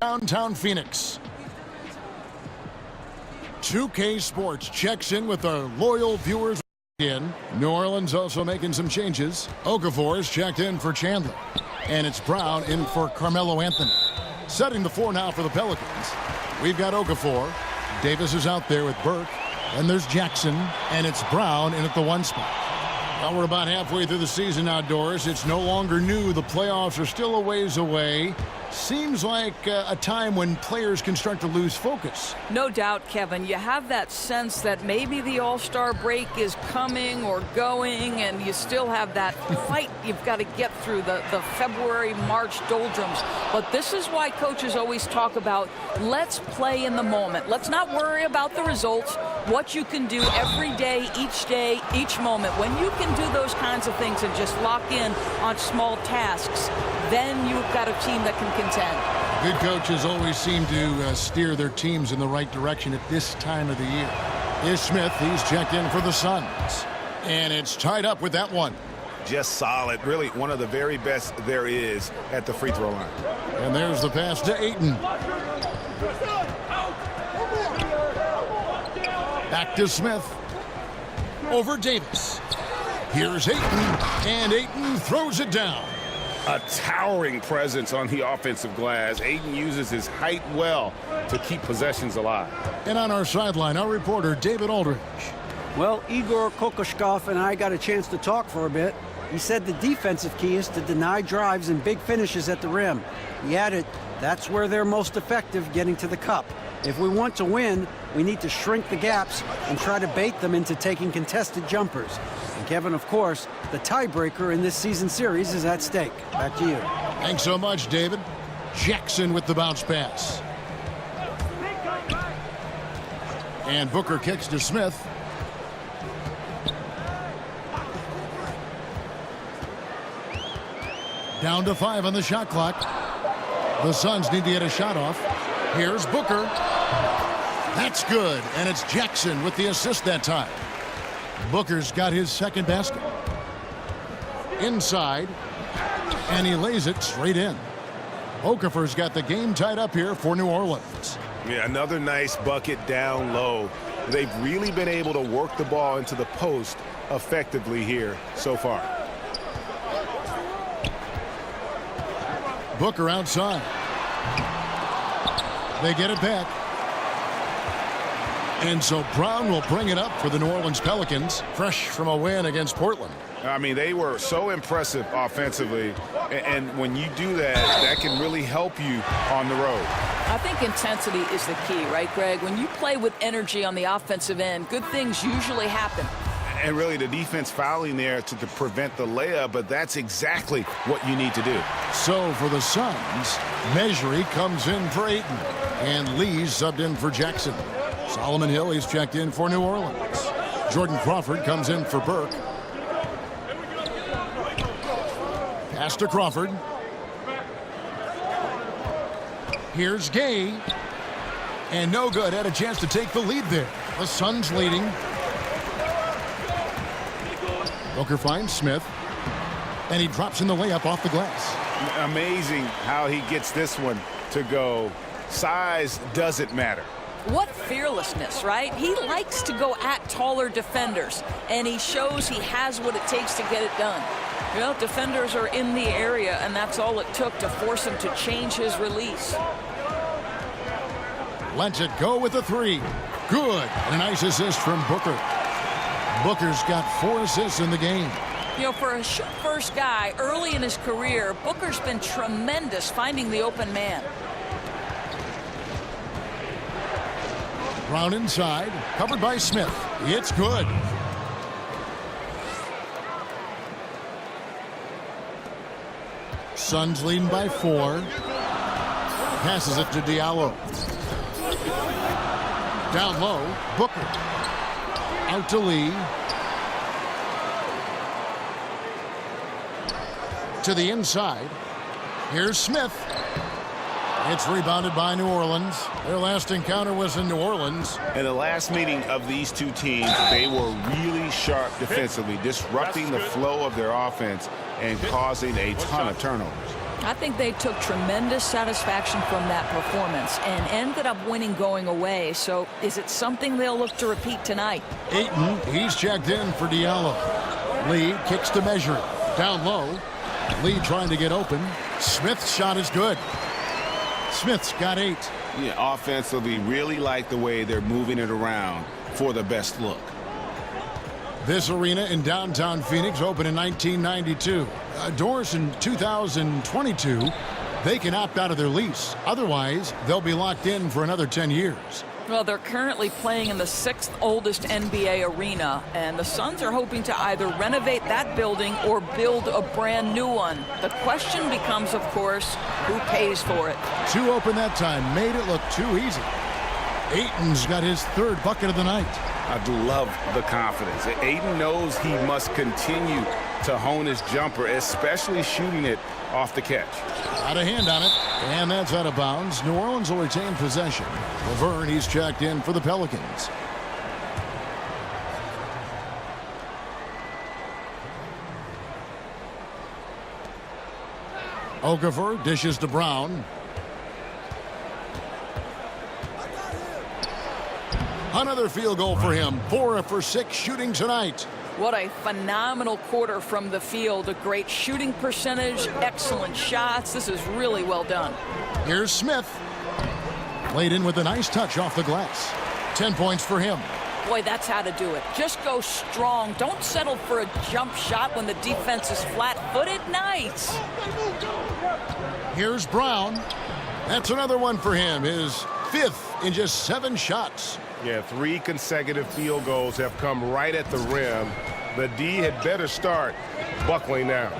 downtown Phoenix. 2K Sports checks in with our loyal viewers. In New Orleans also making some changes. Okafor's checked in for Chandler. And it's Brown in for Carmelo Anthony. Setting the floor now for the Pelicans. We've got Okafor. Davis is out there with Burke. And there's Jackson. And it's Brown in at the 1 spot. Well, we're about halfway through the season outdoors. It's no longer new. The playoffs are still a ways away. Seems like a time when players can start to lose focus. No doubt, Kevin. You have that sense that maybe the All-Star break is coming or going, and you still have that fight you've got to get through, the February, March doldrums. But this is why coaches always talk about, let's play in the moment. Let's not worry about the results. What you can do every day, each moment. When you can do those kinds of things and just lock in on small tasks, then you've got a team that can contend. Good coaches always seem to steer their teams in the right direction at this time of the year. Here's Smith. He's checked in for the Suns. And it's tied up with that one. Just solid. Really one of the very best there is at the free throw line. And there's the pass to Ayton. Back to Smith. Over Davis. Here's Ayton. And Ayton throws it down. A towering presence on the offensive glass. Ayton uses his height well to keep possessions alive. And on our sideline, our reporter, David Aldridge. Well, Igor Kokoshkov and I got a chance to talk for a bit. He said the defensive key is to deny drives and big finishes at the rim. He added, that's where they're most effective, getting to the cup. If we want to win, we need to shrink the gaps and try to bait them into taking contested jumpers. And Kevin, of course, the tiebreaker in this season series is at stake. Back to you. Thanks so much, David. Jackson with the bounce pass. And Booker kicks to Smith. Down to 5 on the shot clock. The Suns need to get a shot off. Here's Booker. That's good. And it's Jackson with the assist that time. Booker's got his second basket. Inside. And he lays it straight in. Okafor's got the game tied up here for New Orleans. Yeah, another nice bucket down low. They've really been able to work the ball into the post effectively here so far. Booker outside. They get it back. And so Brown will bring it up for the New Orleans Pelicans, fresh from a win against Portland. I mean, they were so impressive offensively, and when you do that, that can really help you on the road. I think intensity is the key, right, Greg? When you play with energy on the offensive end, good things usually happen. And really the defense fouling there to prevent the layup, but that's exactly what you need to do. So for the Suns, Mejri comes in for Ayton, and Lee's subbed in for Jackson. Solomon Hill, he's checked in for New Orleans. Jordan Crawford comes in for Burke. Pass to Crawford. Here's Gay. And no good. Had a chance to take the lead there. The Suns leading. Booker finds Smith. And he drops in the layup off the glass. Amazing how he gets this one to go. Size doesn't matter. What fearlessness, right? He likes to go at taller defenders, and he shows he has what it takes to get it done. You know, defenders are in the area, and that's all it took to force him to change his release. Lets it go with the 3. Good. And a nice assist from Booker. Booker's got 4 assists in the game. You know, for a first guy early in his career, Booker's been tremendous finding the open man. Brown inside, covered by Smith. It's good. Suns leading by 4. Passes it to Diallo. Down low, Booker. Out to Lee. To the inside. Here's Smith. It's rebounded by New Orleans. Their last encounter was in New Orleans. In the last meeting of these two teams, they were really sharp defensively, disrupting the flow of their offense and causing a ton of turnovers. I think they took tremendous satisfaction from that performance and ended up winning going away. So is it something they'll look to repeat tonight? Ayton, he's checked in for Diallo. Lee kicks to measure it. Down low. Lee trying to get open. Smith's shot is good. Smith's got 8. Yeah, offensively, really like the way they're moving it around for the best look. This arena in downtown Phoenix opened in 1992. Doors in 2022, they can opt out of their lease. Otherwise, they'll be locked in for another 10 years. Well, they're currently playing in the 6th oldest NBA arena, and the Suns are hoping to either renovate that building or build a brand new one. The question becomes, of course, who pays for it? 2 open that time, made it look too easy. Ayton's got his 3rd bucket of the night. I love the confidence. Ayton knows he must continue to hone his jumper, especially shooting it off the catch. Got a hand on it, and that's out of bounds. New Orleans will retain possession. Laverne, he's checked in for the Pelicans. Okafor dishes to Brown. Another field goal for him. 4 for 6 shooting tonight. What a phenomenal quarter from the field. A great shooting percentage, excellent shots. This is really well done. Here's Smith. Played in with a nice touch off the glass. 10 points for him. Boy, that's how to do it. Just go strong. Don't settle for a jump shot when the defense is flat-footed. Nice. Here's Brown. That's another one for him. His 5th in just 7 shots. Yeah, 3 consecutive field goals have come right at the rim. The D had better start buckling now.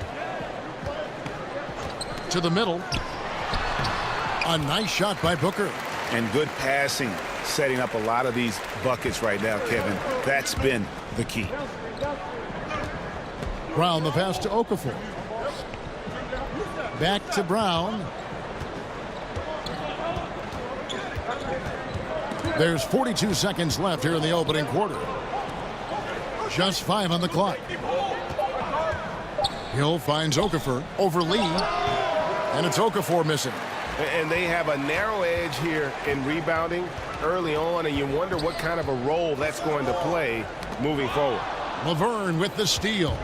To the middle. A nice shot by Booker. And good passing, setting up a lot of these buckets right now, Kevin. That's been the key. Brown, the pass to Okafor. Back to Brown. There's 42 seconds left here in the opening quarter. Just 5 on the clock. Hill finds Okafor over Lee. And it's Okafor missing. And they have a narrow edge here in rebounding early on, and you wonder what kind of a role that's going to play moving forward. Laverne with the steal.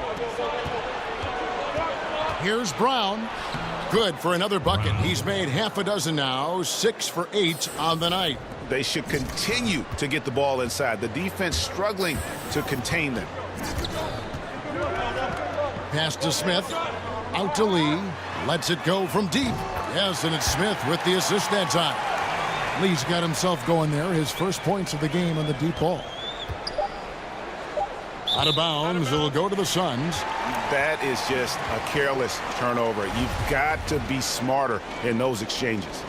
Here's Brown. Good for another bucket. He's made half a dozen now. 6 for 8 on the night. They should continue to get the ball inside. The defense struggling to contain them. Pass to Smith. Out to Lee. Lets it go from deep. Yes, and it's Smith with the assist that time. Lee's got himself going there. His first points of the game on the deep ball. Out of bounds. It'll go to the Suns. That is just a careless turnover. You've got to be smarter in those exchanges.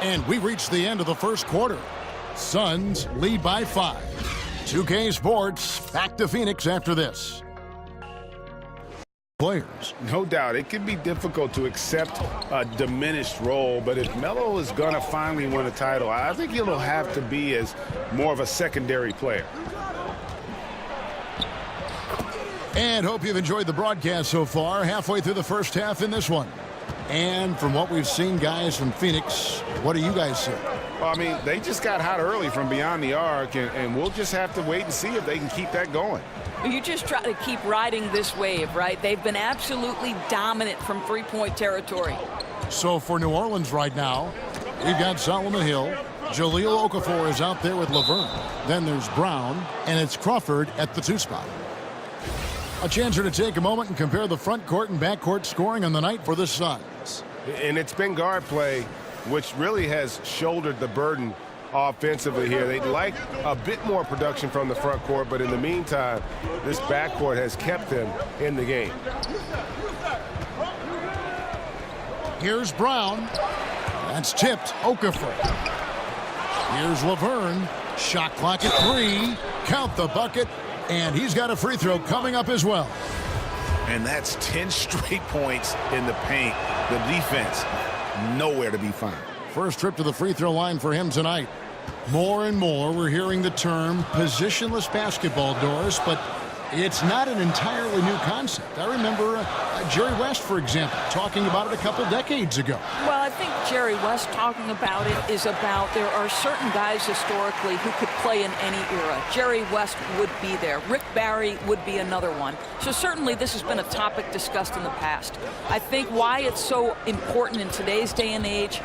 And we reached the end of the first quarter. Suns lead by 5. 2K Sports back to Phoenix after this. Players. No doubt, it can be difficult to accept a diminished role, but if Melo is going to finally win a title, I think he'll have to be as more of a secondary player. And hope you've enjoyed the broadcast so far. Halfway through the first half in this one. And from what we've seen, guys, from Phoenix, what do you guys see? Well, I mean, they just got hot early from beyond the arc, and we'll just have to wait and see if they can keep that going. You just try to keep riding this wave, right? They've been absolutely dominant from three-point territory. So for New Orleans right now, we've got Solomon Hill. Jahlil Okafor is out there with Laverne. Then there's Brown, and it's Crawford at the 2 spot. A chance here to take a moment and compare the front court and back court scoring on the night for the Suns. And it's been guard play, which really has shouldered the burden offensively here. They'd like a bit more production from the front court, but in the meantime, this backcourt has kept them in the game. Here's Brown. That's tipped. Okafor. Here's Laverne. Shot clock at 3. Count the bucket. And he's got a free throw coming up as well. And that's 10 straight points in the paint. The defense, nowhere to be found. First trip to the free throw line for him tonight. More and more, we're hearing the term positionless basketball, Doris, but it's not an entirely new concept. I remember Jerry West, for example, talking about it a couple decades ago. Well, I think Jerry West talking about it is about there are certain guys historically who could play in any era. Jerry West would be there. Rick Barry would be another one. So certainly this has been a topic discussed in the past. I think why it's so important in today's day and age,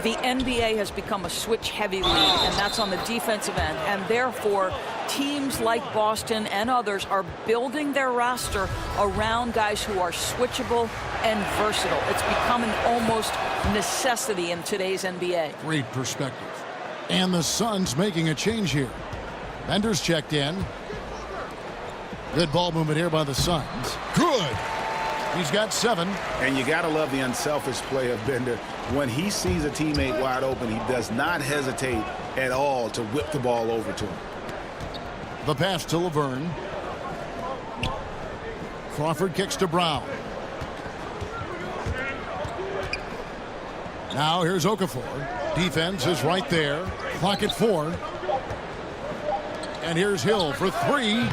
the NBA has become a switch-heavy league, and that's on the defensive end. And therefore, teams like Boston and others are building their roster around guys who are switchable and versatile. It's become an almost necessity in today's NBA. Great perspective. And the Suns making a change here. Bender's checked in. Good ball movement here by the Suns. Good. He's got 7. And you got to love the unselfish play of Bender. When he sees a teammate wide open, he does not hesitate at all to whip the ball over to him. The pass to Laverne. Crawford kicks to Brown. Now here's Okafor. Defense is right there. Clock at 4. And here's Hill for 3.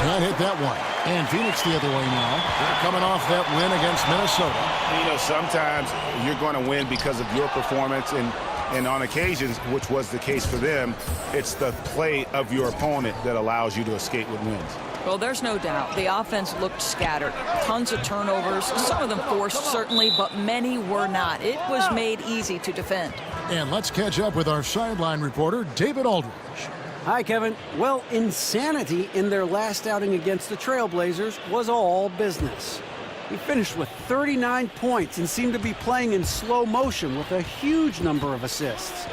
Can't hit that one. And Phoenix the other way now. They're coming off that win against Minnesota. You know, sometimes you're going to win because of your performance, and on occasions, which was the case for them, it's the play of your opponent that allows you to escape with wins. Well, there's no doubt. The offense looked scattered. Tons of turnovers. Some of them forced, certainly, but many were not. It was made easy to defend. And let's catch up with our sideline reporter, David Aldridge. Hi, Kevin. Well, insanity in their last outing against the Trailblazers was all business. He finished with 39 points and seemed to be playing in slow motion with a huge number of assists.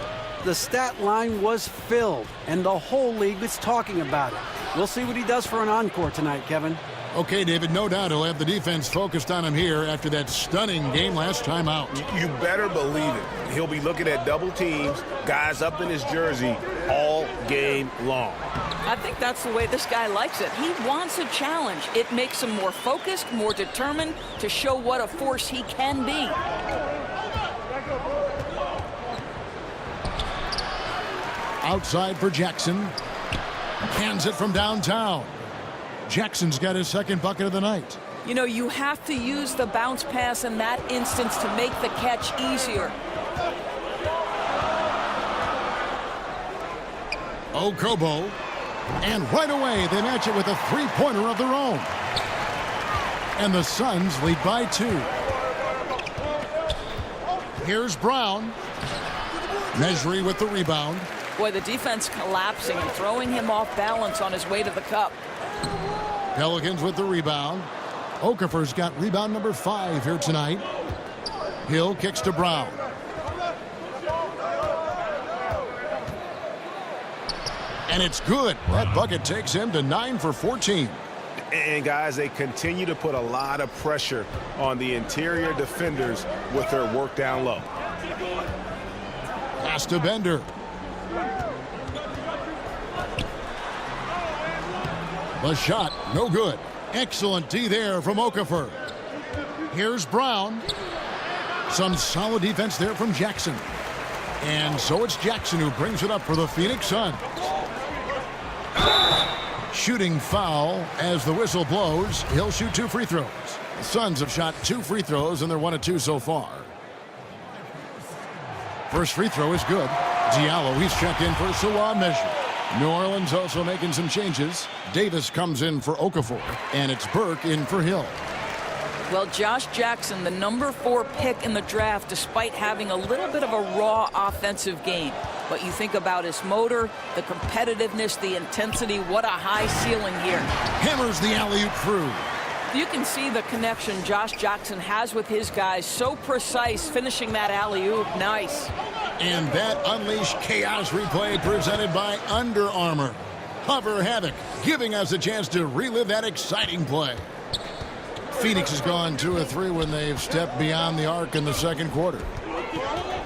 The stat line was filled, and the whole league is talking about it. We'll see what he does for an encore tonight, Kevin. Okay, David, no doubt he'll have the defense focused on him here after that stunning game last time out. You better believe it. He'll be looking at double teams, guys up in his jersey all game long. I think that's the way this guy likes it. He wants a challenge. It makes him more focused, more determined to show what a force he can be. Outside for Jackson. Hands it from downtown. Jackson's got his second bucket of the night. You know, you have to use the bounce pass in that instance to make the catch easier. Okobo. And right away, they match it with a three-pointer of their own. And the Suns lead by 2. Here's Brown. Mesri with the rebound. Boy, the defense collapsing and throwing him off balance on his way to the cup. Pelicans with the rebound. Okafor's got rebound number 5 here tonight. Hill kicks to Brown. And it's good. That bucket takes him to 9 for 14. And guys, they continue to put a lot of pressure on the interior defenders with their work down low. Pass to Bender. The shot, no good. Excellent D there from Okafor. Here's Brown. Some solid defense there from Jackson. And so it's Jackson who brings it up for the Phoenix Suns. Shooting foul as the whistle blows. He'll shoot 2 free throws. The Suns have shot 2 free throws, and they're 1 of 2 so far. First free throw is good. Diallo, he's checked in for Salah measure. New Orleans also making some changes. Davis comes in for Okafor, and it's Burke in for Hill. Well, Josh Jackson, the number 4 pick in the draft, despite having a little bit of a raw offensive game. But you think about his motor, the competitiveness, the intensity, what a high ceiling here. Hammers the alley-oop through. You can see the connection Josh Jackson has with his guys. So precise, finishing that alley-oop. Nice. And that unleashed chaos replay presented by Under Armour. Hover Havoc, giving us a chance to relive that exciting play. Phoenix has gone 2 of 3 when they've stepped beyond the arc in the second quarter.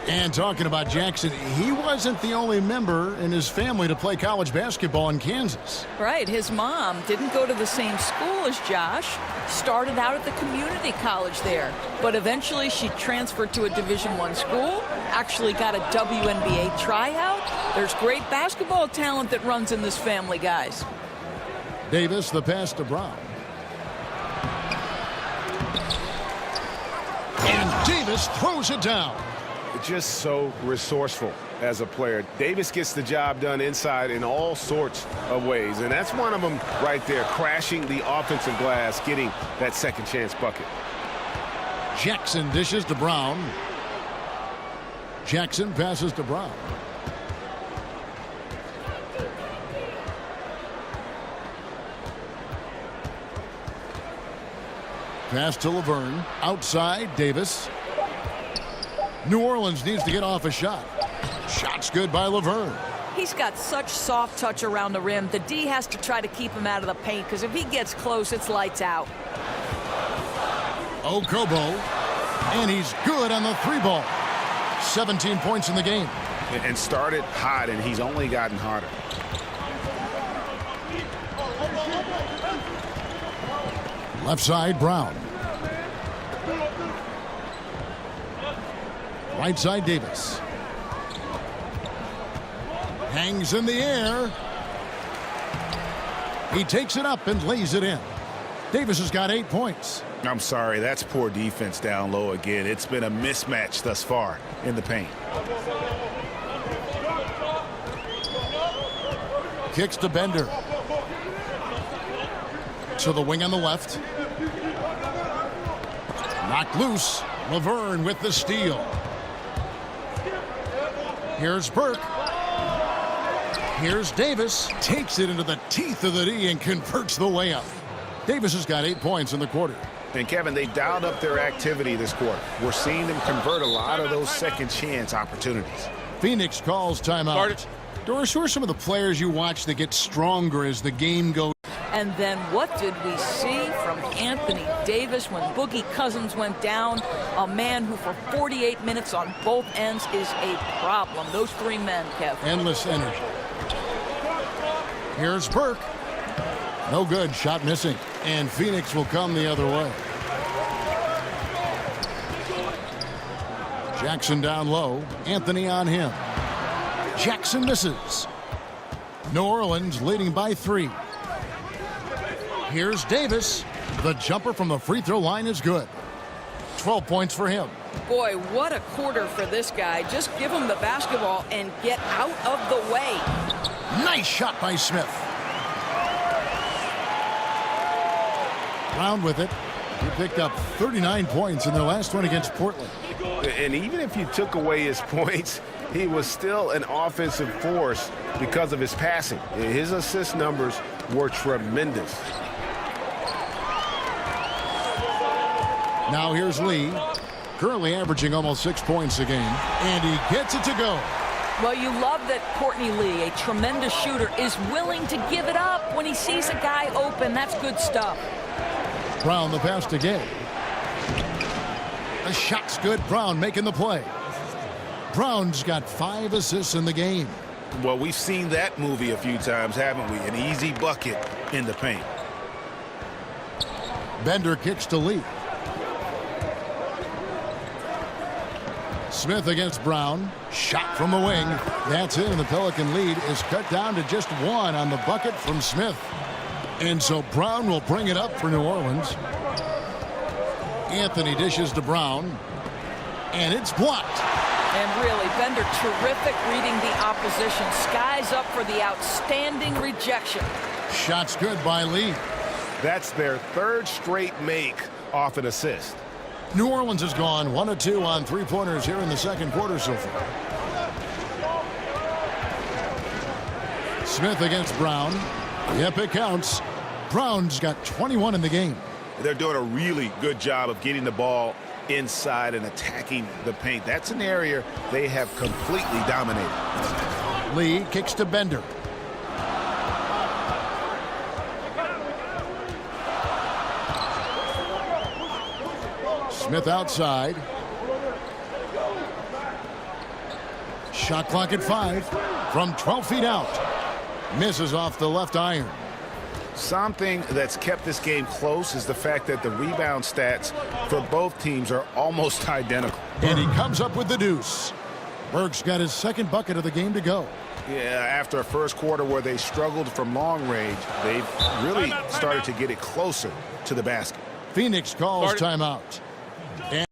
And talking about Jackson, he wasn't the only member in his family to play college basketball in Kansas. Right. His mom didn't go to the same school as Josh. Started out at the community college there. But eventually she transferred to a Division I school actually got a WNBA tryout. There's great basketball talent that runs in this family, guys. Davis, the pass to Brown. And Davis throws it down. Just so resourceful as a player. Davis gets the job done inside in all sorts of ways, and that's one of them right there, crashing the offensive glass, getting that second chance bucket. Jackson dishes to Brown. Jackson passes to Brown. Pass to Laverne. Outside, Davis. New Orleans needs to get off a shot. Shot's good by Laverne. He's got such soft touch around the rim. The D has to try to keep him out of the paint, because if he gets close, it's lights out. Okobo. And he's good on the three ball. 17 points in the game. And started hot, and he's only gotten harder. Left side, Brown. Right side, Davis. Hangs in the air. He takes it up and lays it in. Davis has got 8 points. I'm sorry, that's poor defense down low again. It's been a mismatch thus far in the paint. Kicks to Bender. To the wing on the left. Knocked loose. Laverne with the steal. Here's Burke. Here's Davis. Takes it into the teeth of the D and converts the layup. Davis has got 8 points in the quarter. And Kevin, they dialed up their activity this quarter. We're seeing them convert a lot of those second chance opportunities. Phoenix calls timeout. Doris, who are some of the players you watch that get stronger as the game goes? And then what did we see from Anthony Davis when Boogie Cousins went down? A man who for 48 minutes on both ends is a problem. Those three men, Kev. Endless energy. Here's Burke. No good. Shot missing. And Phoenix will come the other way. Jackson down low. Anthony on him. Jackson misses. New Orleans leading by 3. Here's Davis. The jumper from the free throw line is good. 12 points for him. Boy, what a quarter for this guy. Just give him the basketball and get out of the way. Nice shot by Smith. Brown with it. He picked up 39 points in their last one against Portland. And even if you took away his points, he was still an offensive force because of his passing. His assist numbers were tremendous. Now here's Lee, currently averaging almost 6 points a game, and he gets it to go. Well, you love that Courtney Lee, a tremendous shooter, is willing to give it up when he sees a guy open. That's good stuff. Brown the pass to Gay. The shot's good. Brown making the play. Brown's got 5 assists in the game. Well, we've seen that movie a few times, haven't we? An easy bucket in the paint. Bender kicks to Lee. Smith against Brown. Shot from the wing. That's it, and the Pelican lead is cut down to just 1 on the bucket from Smith. And so Brown will bring it up for New Orleans. Anthony dishes to Brown. And it's blocked. And really, Bender terrific reading the opposition. Skies up for the outstanding rejection. Shot's good by Lee. That's their 3rd straight make off an assist. New Orleans has gone 1 of 2 on three-pointers here in the second quarter so far. Smith against Brown. Yep, it counts. Brown's got 21 in the game. They're doing a really good job of getting the ball inside and attacking the paint. That's an area they have completely dominated. Lee kicks to Bender. Smith outside. Shot clock at 5 from 12 feet out. Misses off the left iron. Something that's kept this game close is the fact that the rebound stats for both teams are almost identical. And he comes up with the deuce. Burke's got his second bucket of the game to go. Yeah, after a first quarter where they struggled from long range, they've really started to get it closer to the basket. Phoenix calls timeout. And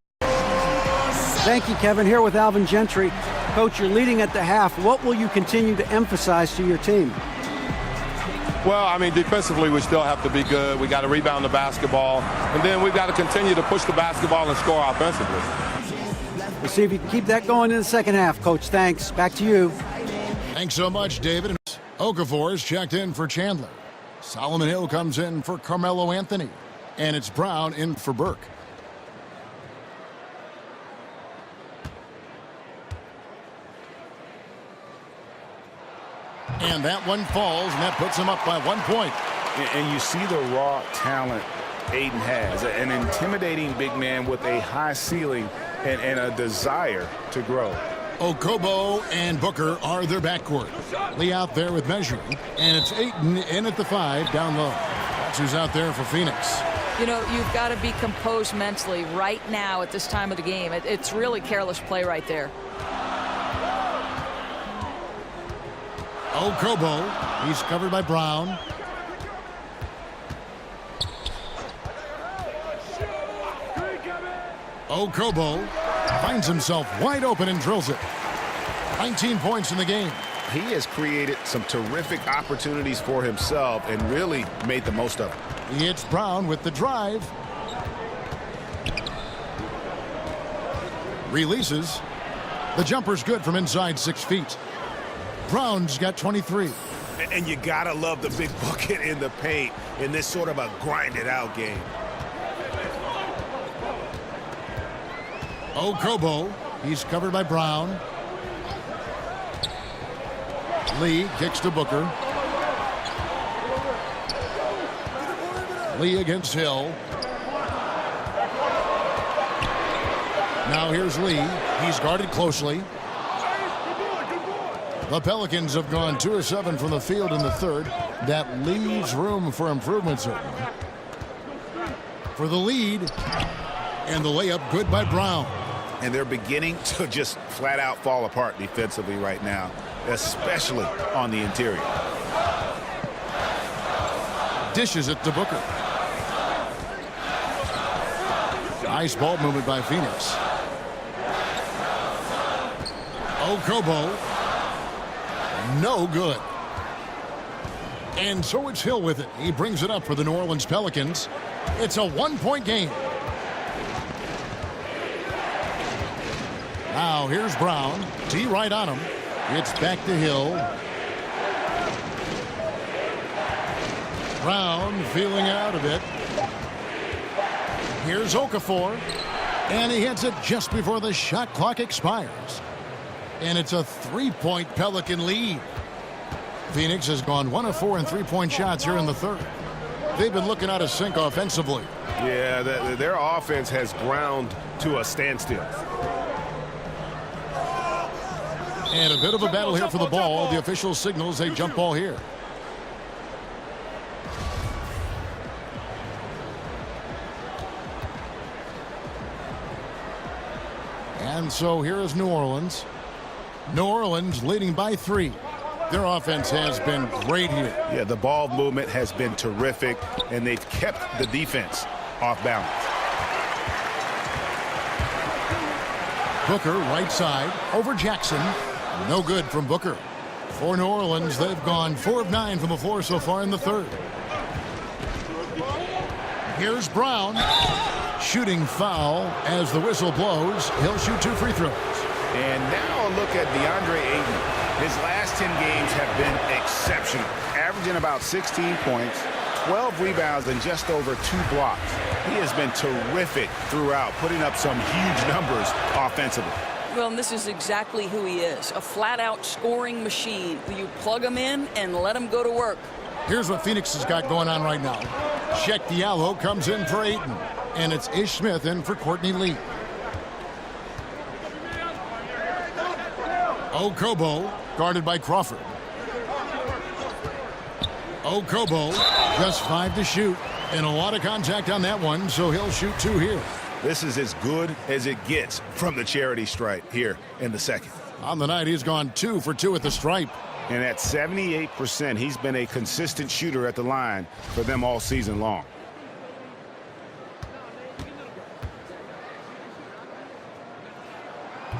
Thank you, Kevin. Here with Alvin Gentry. Coach, you're leading at the half. What will you continue to emphasize to your team? Well, I mean, defensively, we still have to be good. We got to rebound the basketball. And then we've got to continue to push the basketball and score offensively. We'll see if you can keep that going in the second half, Coach. Thanks. Back to you. thanks so much, David. Okafor is checked in for Chandler. Solomon Hill comes in for Carmelo Anthony. And it's Brown in for Burke. And that one falls, and that puts him up by 1 point. And you see the raw talent Aiden has. An intimidating big man with a high ceiling and a desire to grow. Okobo and Booker are their backcourt. Lee out there with measuring. And it's Ayton in at the 5 down low. That's who's out there for Phoenix. You know, you've got to be composed mentally right now at this time of the game. It's really careless play right there. Okobo, he's covered by Brown. Okobo finds himself wide open and drills it. 19 points in the game. He has created some terrific opportunities for himself and really made the most of it. It's Brown with the drive. Releases. The jumper's good from inside 6 feet. Brown's got 23. And you gotta love the big bucket in the paint in this sort of a grinded out game. Okobo, he's covered by Brown. Lee kicks to Booker. Lee against Hill. Now here's Lee. He's guarded closely. The Pelicans have gone 2 of 7 from the field in the third. That leaves room for improvement, certainly. For the lead. And the layup good by Brown. And they're beginning to just flat out fall apart defensively right now, especially on the interior. Dishes it to Booker. Nice ball movement by Phoenix. Okobo. No good. And so it's Hill with it. He brings it up for the New Orleans Pelicans. It's a 1-point game. Now here's Brown. T right on him. It's back to Hill. Brown feeling out a bit. Here's Okafor. And he hits it just before the shot clock expires. And it's a 3-point Pelican lead. Phoenix has gone 1 of 4 in 3-point shots here in the third. They've been looking out of sync offensively. Yeah, their offense has ground to a standstill. And a bit of a battle here for the ball. The official signals a jump ball here. And so here is New Orleans. New Orleans leading by 3. Their offense has been great here. Yeah, the ball movement has been terrific, and they've kept the defense off balance. Booker right side over Jackson. No good from Booker. For New Orleans, they've gone 4 of 9 from the floor so far in the third. Here's Brown. Shooting foul as the whistle blows. He'll shoot 2 free throws. And now a look at DeAndre Ayton. His last 10 games have been exceptional, averaging about 16 points, 12 rebounds, and just over 2 blocks. He has been terrific throughout, putting up some huge numbers offensively. Well, and this is exactly who he is, a flat-out scoring machine. You plug him in and let him go to work. Here's what Phoenix has got going on right now. Sheck Diallo comes in for Ayton, and it's Ish Smith in for Courtney Lee. Okobo guarded by Crawford. Okobo just 5 to shoot, and a lot of contact on that one, so he'll shoot 2 here. This is as good as it gets from the charity stripe here in the second. On the night, he's gone 2 for 2 at the stripe. And at 78%, he's been a consistent shooter at the line for them all season long.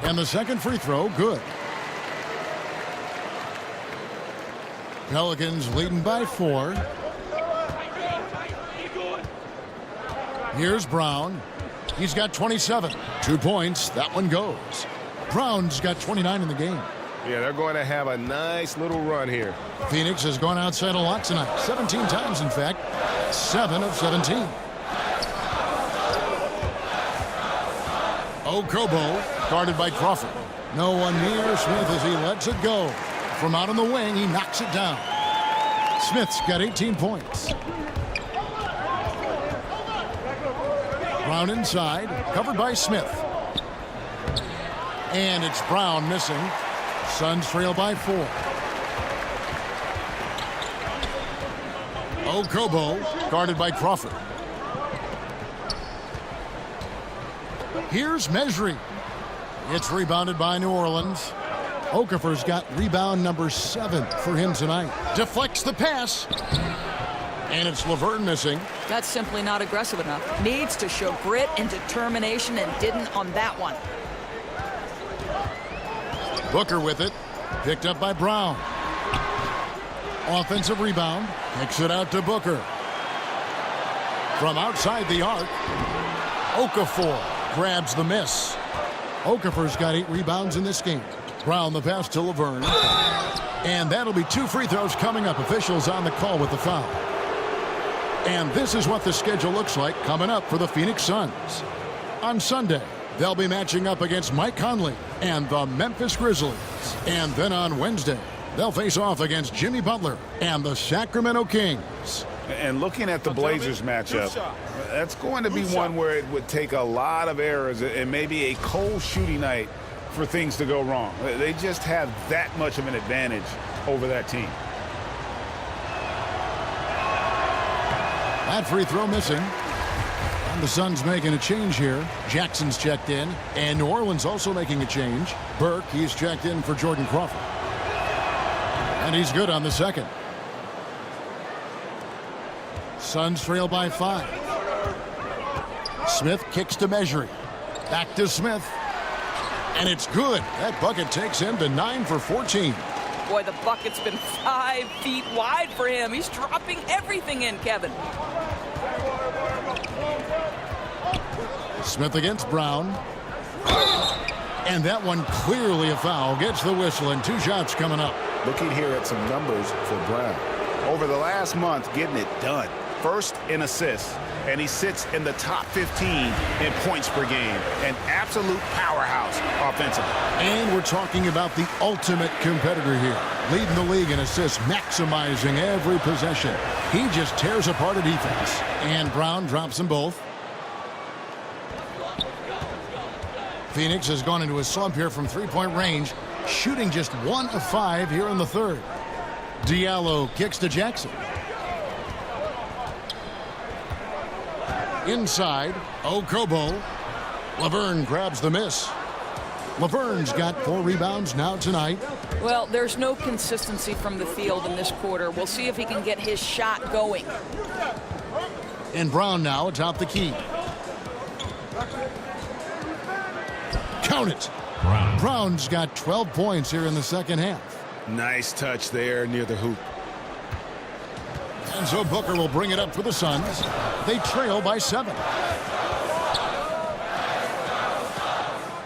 And the second free throw, good. Pelicans leading by 4. Here's Brown. He's got 27. 2 points. That one goes. Brown's got 29 in the game. Yeah, they're going to have a nice little run here. Phoenix has gone outside a lot tonight. 17 times, in fact. 7 of 17. Okobo, guarded by Crawford. No one near Smith as he lets it go. From out on the wing, he knocks it down. Smith's got 18 points. Brown inside, covered by Smith. And it's Brown missing. Suns trail by 4. Okobo, guarded by Crawford. Here's Mejri. It's rebounded by New Orleans. Okafor's got rebound number 7 for him tonight. Deflects the pass. And it's Laverne missing. That's simply not aggressive enough. Needs to show grit and determination, and didn't on that one. Booker with it. Picked up by Brown. Offensive rebound. Kicks it out to Booker. From outside the arc, Okafor grabs the miss. Okafor's got 8 rebounds in this game. Brown the pass to Laverne. And that'll be 2 free throws coming up. Officials on the call with the foul. And this is what the schedule looks like coming up for the Phoenix Suns. On Sunday, they'll be matching up against Mike Conley and the Memphis Grizzlies. And then on Wednesday, they'll face off against Jimmy Butler and the Sacramento Kings. And looking at the Blazers matchup, that's going to be one where it would take a lot of errors and maybe a cold shooting night for things to go wrong. They just have that much of an advantage over that team. That free throw missing. And the Suns making a change here. Jackson's checked in. And New Orleans also making a change. Burke, he's checked in for Jordan Crawford. And he's good on the second. Suns trail by 5. Smith kicks to Mejri. Back to Smith. And it's good. That bucket takes him to 9 for 14. Boy, the bucket's been 5 feet wide for him. He's dropping everything in, Kevin. Smith against Brown. And that one clearly a foul. Gets the whistle and 2 shots coming up. Looking here at some numbers for Brown. Over the last month, getting it done. First in assists, and he sits in the top 15 in points per game. An absolute powerhouse offensively. And we're talking about the ultimate competitor here. Leading the league in assists, maximizing every possession. He just tears apart a defense. And Brown drops them both. Phoenix has gone into a slump here from 3-point range, shooting just 1 of 5 here in the third. Diallo kicks to Jackson. Inside, Okobo. Laverne grabs the miss. Laverne's got 4 rebounds now tonight. Well, there's no consistency from the field in this quarter. We'll see if he can get his shot going. And Brown now atop the key. Count it. Brown's got 12 points here in the second half. Nice touch there near the hoop. And so Booker will bring it up for the Suns. They trail by 7.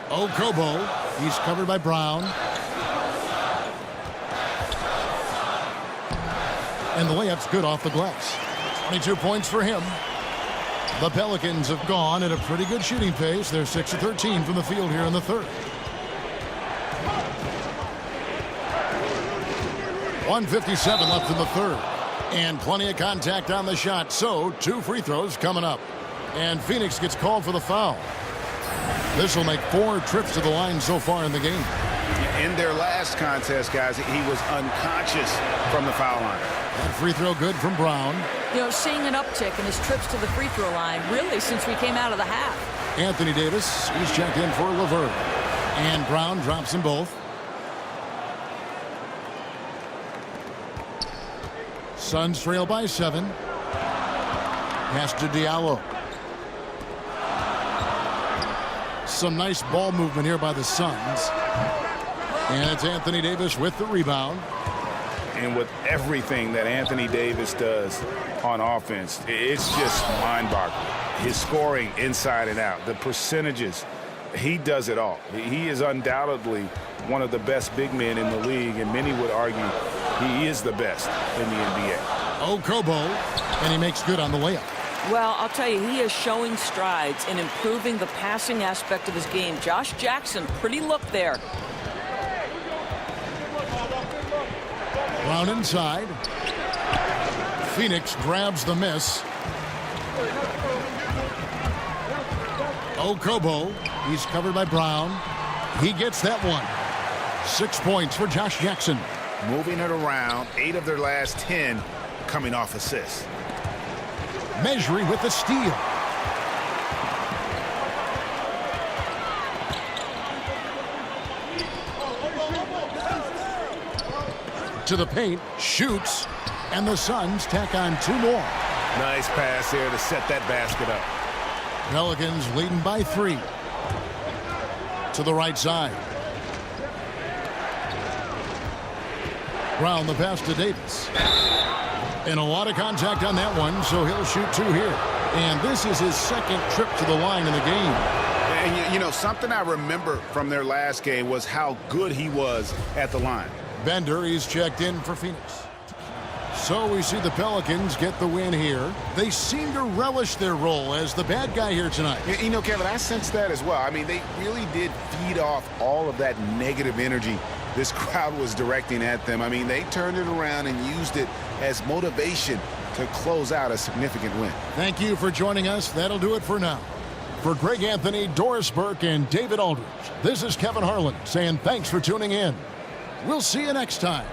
Okobo, he's covered by Brown. And the layup's good off the glass. 22 points for him. The Pelicans have gone at a pretty good shooting pace. They're 6 of 13 from the field here in the third. 1:57 left in the third. And plenty of contact on the shot. So 2 free throws coming up. And Phoenix gets called for the foul. This will make 4 trips to the line so far in the game. In their last contest, guys, he was unconscious from the foul line. That free throw good from Brown. You know, seeing an uptick in his trips to the free throw line, really, since we came out of the half. Anthony Davis, he's checked in for Laverne. And Brown drops them both. Suns trail by 7. Pass to Diallo. Some nice ball movement here by the Suns. And it's Anthony Davis with the rebound. And with everything that Anthony Davis does on offense, it's just mind-boggling. His scoring inside and out, the percentages, he does it all. He is undoubtedly one of the best big men in the league, and many would argue he is the best in the NBA. Okobo, and he makes good on the layup. Well, I'll tell you, he is showing strides in improving the passing aspect of his game. Josh Jackson, pretty look there. Brown inside. Phoenix grabs the miss. Okobo, he's covered by Brown. He gets that one. 6 points for Josh Jackson. Moving it around, 8 of their last 10 coming off assists. Mejri with the steal. To the paint, shoots, and the Suns tack on 2 more. Nice pass there to set that basket up. Pelicans leading by 3. To the right side. Brown the pass to Davis. And a lot of contact on that one, so he'll shoot 2 here. And this is his second trip to the line in the game. And you know, something I remember from their last game was how good he was at the line. Bender, he's checked in for Phoenix. So we see the Pelicans get the win here. They seem to relish their role as the bad guy here tonight. You know, Kevin, I sense that as well. I mean, they really did feed off all of that negative energy this crowd was directing at them. I mean, they turned it around and used it as motivation to close out a significant win. Thank you for joining us. That'll do it for now. For Greg Anthony, Doris Burke, and David Aldridge, this is Kevin Harlan saying thanks for tuning in. We'll see you next time.